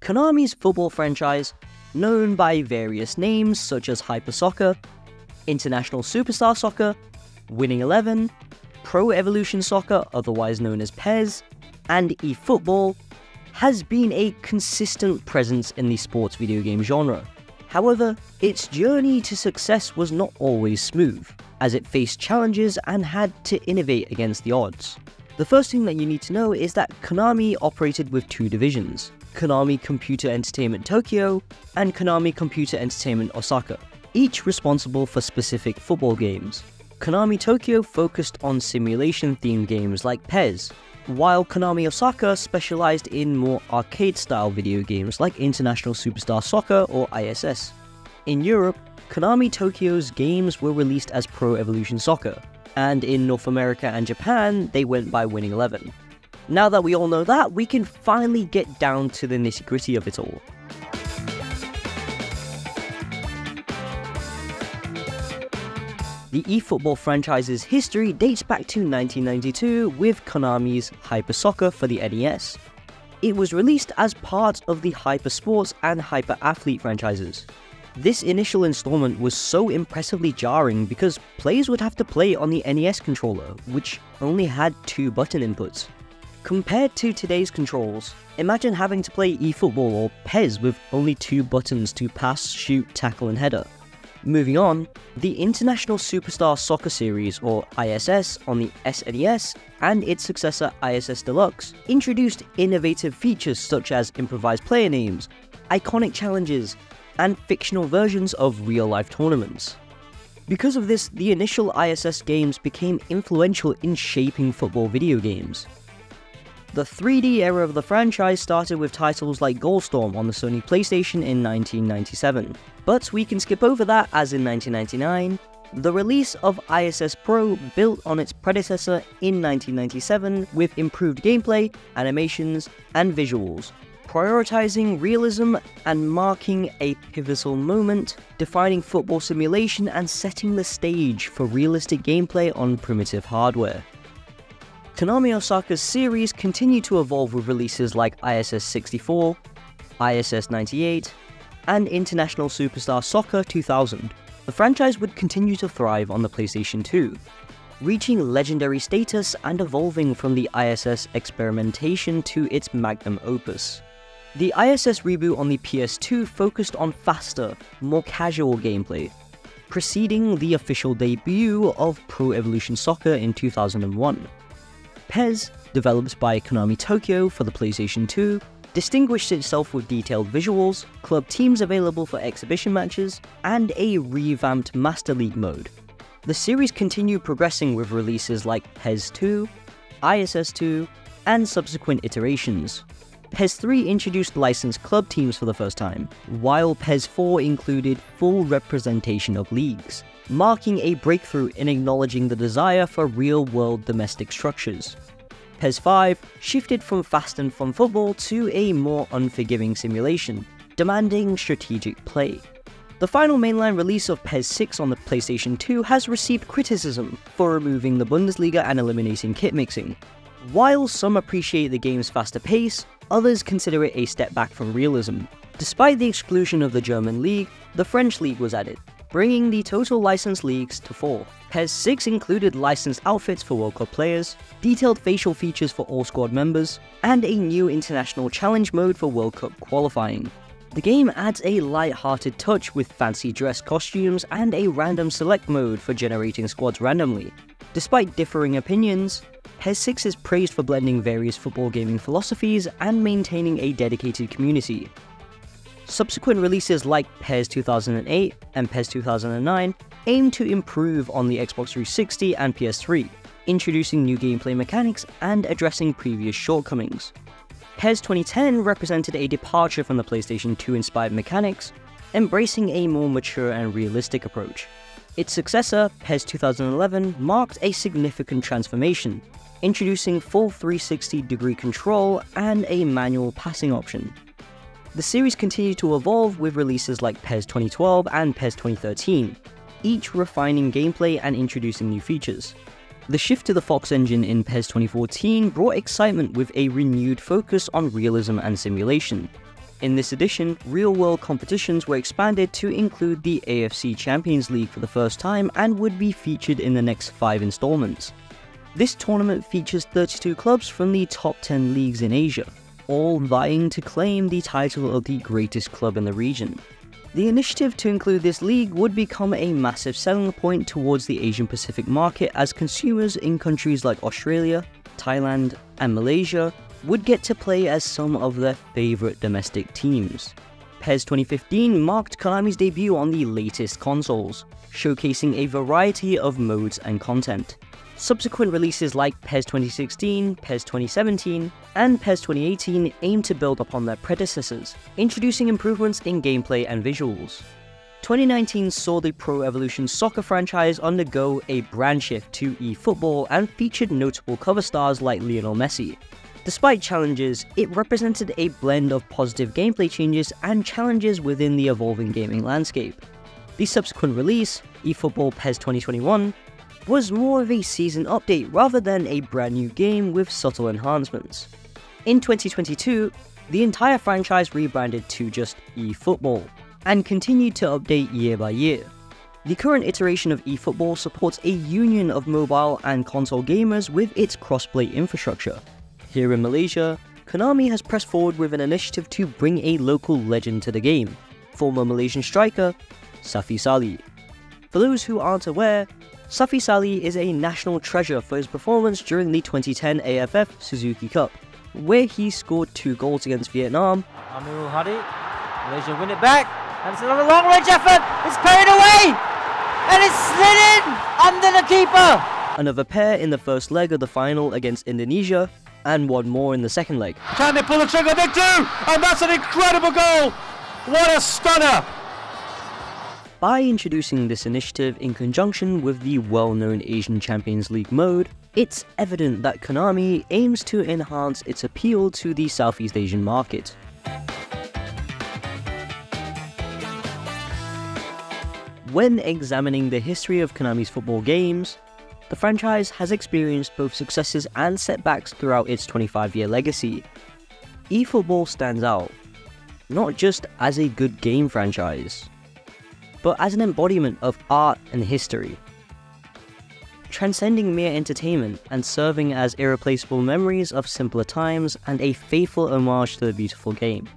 Konami's football franchise, known by various names such as Hyper Soccer, International Superstar Soccer, Winning 11, Pro Evolution Soccer, otherwise known as PES, and eFootball, has been a consistent presence in the sports video game genre. However, its journey to success was not always smooth, as it faced challenges and had to innovate against the odds. The first thing that you need to know is that Konami operated with two divisions, Konami Computer Entertainment Tokyo and Konami Computer Entertainment Osaka, each responsible for specific football games. Konami Tokyo focused on simulation-themed games like PES, while Konami Osaka specialized in more arcade-style video games like International Superstar Soccer or ISS. In Europe, Konami Tokyo's games were released as Pro Evolution Soccer, and in North America and Japan, they went by Winning 11. Now that we all know that, we can finally get down to the nitty-gritty of it all. The eFootball franchise's history dates back to 1992 with Konami's Hyper Soccer for the NES. It was released as part of the Hyper Sports and Hyper Athlete franchises. This initial installment was so impressively jarring because players would have to play on the NES controller, which only had 2 button inputs. Compared to today's controls, imagine having to play eFootball or PES with only 2 buttons to pass, shoot, tackle and header. Moving on, the International Superstar Soccer Series, or ISS, on the SNES, and its successor ISS Deluxe, introduced innovative features such as improvised player names, iconic challenges, and fictional versions of real-life tournaments. Because of this, the initial ISS games became influential in shaping football video games. The 3D era of the franchise started with titles like Goalstorm on the Sony PlayStation in 1997, but we can skip over that as in 1999, the release of ISS Pro built on its predecessor in 1997 with improved gameplay, animations, and visuals, prioritizing realism and marking a pivotal moment, defining football simulation and setting the stage for realistic gameplay on primitive hardware. Konami Osaka's series continued to evolve with releases like ISS 64, ISS 98, and International Superstar Soccer 2000. The franchise would continue to thrive on the PlayStation 2, reaching legendary status and evolving from the ISS experimentation to its magnum opus. The ISS reboot on the PS2 focused on faster, more casual gameplay, preceding the official debut of Pro Evolution Soccer in 2001. PES, developed by Konami Tokyo for the PlayStation 2, distinguished itself with detailed visuals, club teams available for exhibition matches, and a revamped Master League mode. The series continued progressing with releases like PES 2, ISS 2, and subsequent iterations. PES 3 introduced licensed club teams for the first time, while PES 4 included full representation of leagues, marking a breakthrough in acknowledging the desire for real-world domestic structures. PES 5 shifted from fast and fun football to a more unforgiving simulation, demanding strategic play. The final mainline release of PES 6 on the PlayStation 2 has received criticism for removing the Bundesliga and eliminating kit mixing. While some appreciate the game's faster pace, others consider it a step back from realism. Despite the exclusion of the German league, the French league was added, bringing the total licensed leagues to 4. PES 6 included licensed outfits for World Cup players, detailed facial features for all squad members, and a new international challenge mode for World Cup qualifying. The game adds a light-hearted touch with fancy dress costumes and a random select mode for generating squads randomly. Despite differing opinions, PES 6 is praised for blending various football gaming philosophies and maintaining a dedicated community. Subsequent releases like PES 2008 and PES 2009 aim to improve on the Xbox 360 and PS3, introducing new gameplay mechanics and addressing previous shortcomings. PES 2010 represented a departure from the PlayStation 2 inspired mechanics, embracing a more mature and realistic approach. Its successor, PES 2011, marked a significant transformation, introducing full 360-degree control and a manual passing option. The series continued to evolve with releases like PES 2012 and PES 2013, each refining gameplay and introducing new features. The shift to the Fox engine in PES 2014 brought excitement with a renewed focus on realism and simulation. In this edition, real-world competitions were expanded to include the AFC Champions League for the first time and would be featured in the next 5 installments. This tournament features 32 clubs from the top 10 leagues in Asia, all vying to claim the title of the greatest club in the region. The initiative to include this league would become a massive selling point towards the Asian Pacific market, as consumers in countries like Australia, Thailand, and Malaysia would get to play as some of their favourite domestic teams. PES 2015 marked Konami's debut on the latest consoles, showcasing a variety of modes and content. Subsequent releases like PES 2016, PES 2017, and PES 2018 aim to build upon their predecessors, introducing improvements in gameplay and visuals. 2019 saw the Pro Evolution Soccer franchise undergo a brand shift to eFootball and featured notable cover stars like Lionel Messi. Despite challenges, it represented a blend of positive gameplay changes and challenges within the evolving gaming landscape. The subsequent release, eFootball PES 2021, was more of a season update rather than a brand new game with subtle enhancements. In 2022, the entire franchise rebranded to just eFootball, and continued to update year by year. The current iteration of eFootball supports a union of mobile and console gamers with its crossplay infrastructure. Here in Malaysia, Konami has pressed forward with an initiative to bring a local legend to the game, former Malaysian striker, Safi Salih. For those who aren't aware, Safi Salih is a national treasure for his performance during the 2010 AFF Suzuki Cup, where he scored 2 goals against Vietnam. Amirul Hadi, Malaysia win it back, and it's another long range effort, it's carried away, and it's slid in under the keeper! Another pair in the first leg of the final against Indonesia, and one more in the second leg. Can they pull the trigger? They do! And that's an incredible goal! What a stunner! By introducing this initiative in conjunction with the well-known Asian Champions League mode, it's evident that Konami aims to enhance its appeal to the Southeast Asian market. When examining the history of Konami's football games, the franchise has experienced both successes and setbacks throughout its 25-year legacy. eFootball stands out, not just as a good game franchise, but as an embodiment of art and history, transcending mere entertainment and serving as irreplaceable memories of simpler times and a faithful homage to the beautiful game.